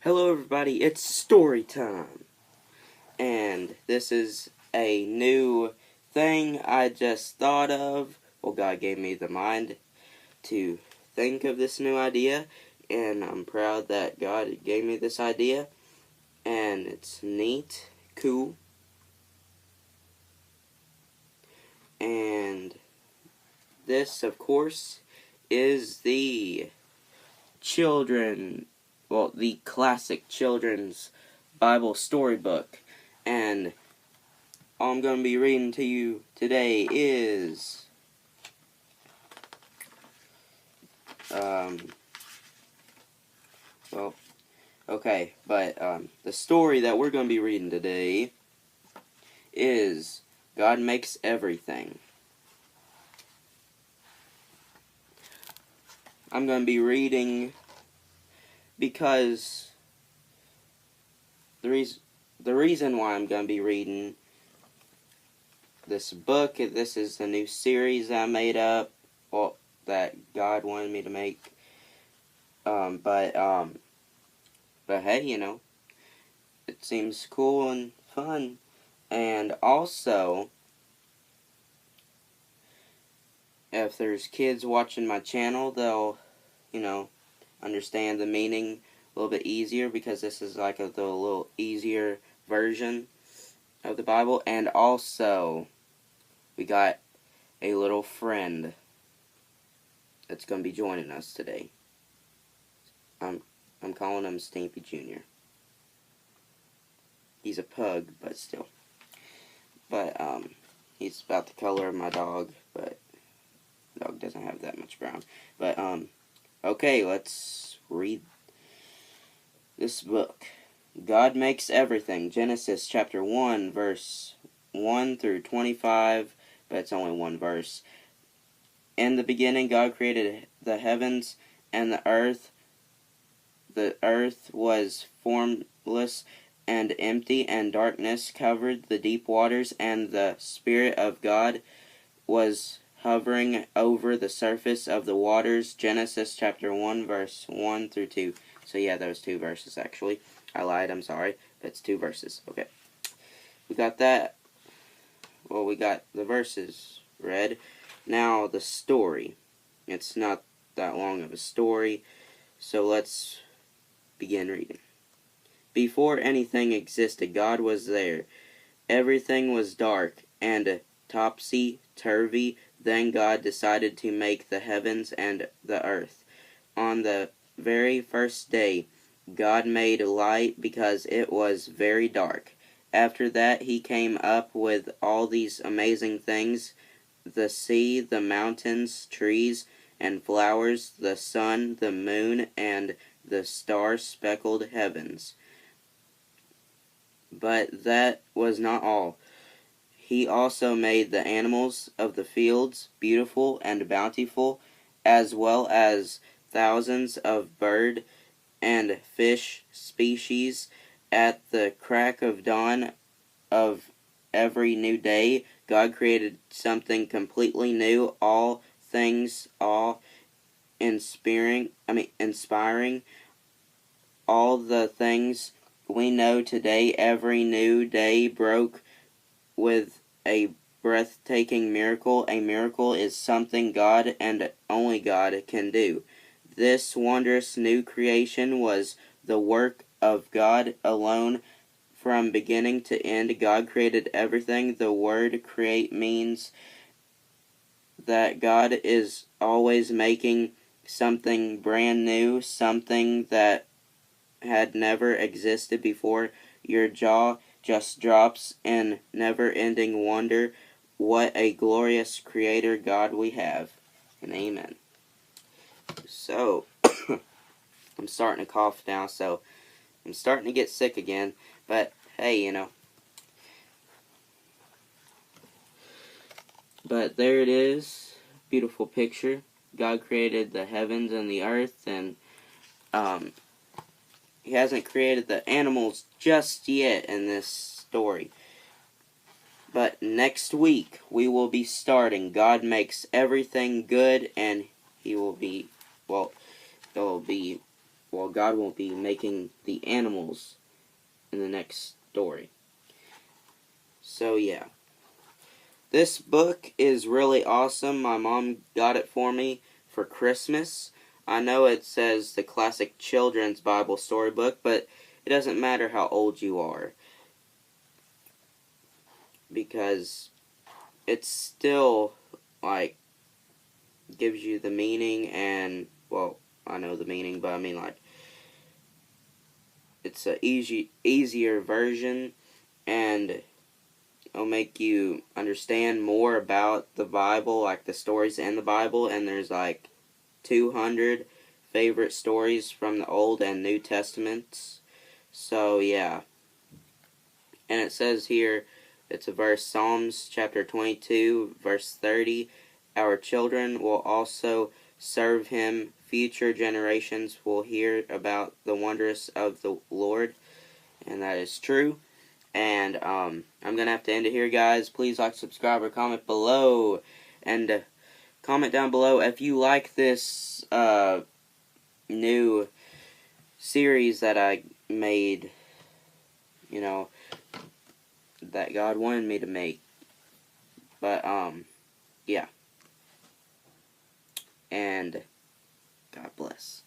Hello everybody, it's story time. And this is a new thing I just thought of. Well, God gave me the mind to think of this new idea, and I'm proud that God gave me this idea. And it's neat, cool. And this, of course, is the the classic children's Bible storybook. And all I'm going to be reading to you today is the story that we're going to be reading today is God Makes Everything. I'm going to be reading because the reason why I'm going to be reading this book, this is the new series I made up, well, that God wanted me to make. But hey, it seems cool and fun. And also, if there's kids watching my channel, they'll, understand the meaning a little bit easier, because this is like the little easier version of the Bible. And also, we got a little friend that's going to be joining us today. I'm calling him Stampy Jr. He's a pug, but still. But, he's about the color of my dog, but the dog doesn't have that much brown. But, okay, let's read this book. God Makes Everything. Genesis chapter 1, verse 1 through 25, but it's only one verse. In the beginning, God created the heavens and the earth. The earth was formless and empty, and darkness covered the deep waters, and the Spirit of God was hovering over the surface of the waters. Genesis chapter 1, verse 1 through 2. So yeah, those two verses actually. I lied, I'm sorry. It's two verses. Okay. We got that. Well, we got the verses read. Now, the story. It's not that long of a story, so let's begin reading. Before anything existed, God was there. Everything was dark and topsy-turvy. Then God decided to make the heavens and the earth. On the very first day, God made light because it was very dark. After that, he came up with all these amazing things: the sea, the mountains, trees and flowers, the sun, the moon, and the star-speckled heavens. But that was not all. He also made the animals of the fields, beautiful and bountiful, as well as thousands of bird and fish species. At the crack of dawn of every new day, God created something completely new, all things inspiring, all the things we know today. Every new day broke with a breathtaking miracle. A miracle is something God and only God can do. This wondrous new creation was the work of God alone. From beginning to end, God created everything. The word create means that God is always making something brand new, something that had never existed before. Your jaw just drops in never-ending wonder. What a glorious creator God we have. And amen. So, I'm starting to cough now, so I'm starting to get sick again. But, hey, But there it is. Beautiful picture. God created the heavens and the earth, and he hasn't created the animals just yet in this story. But next week, we will be starting God Makes Everything Good, and he will be, well, God will be making the animals in the next story. So yeah. This book is really awesome. My mom got it for me for Christmas. I know it says the classic children's Bible storybook, but it doesn't matter how old you are, because it's still, like, gives you the meaning, and, well, I know the meaning, but I mean, like, it's a easier version, and it'll make you understand more about the Bible, like the stories in the Bible, and there's like 200 favorite stories from the Old and New Testaments. So yeah. And it says here, it's a verse, Psalms chapter 22, verse 30, our children will also serve him. Future generations will hear about the wonders of the Lord. And that is true. And I'm going to have to end it here, guys. Please like, subscribe, or comment below. And comment down below if you like this new series that I made, you know, that God wanted me to make. But, yeah. And God bless.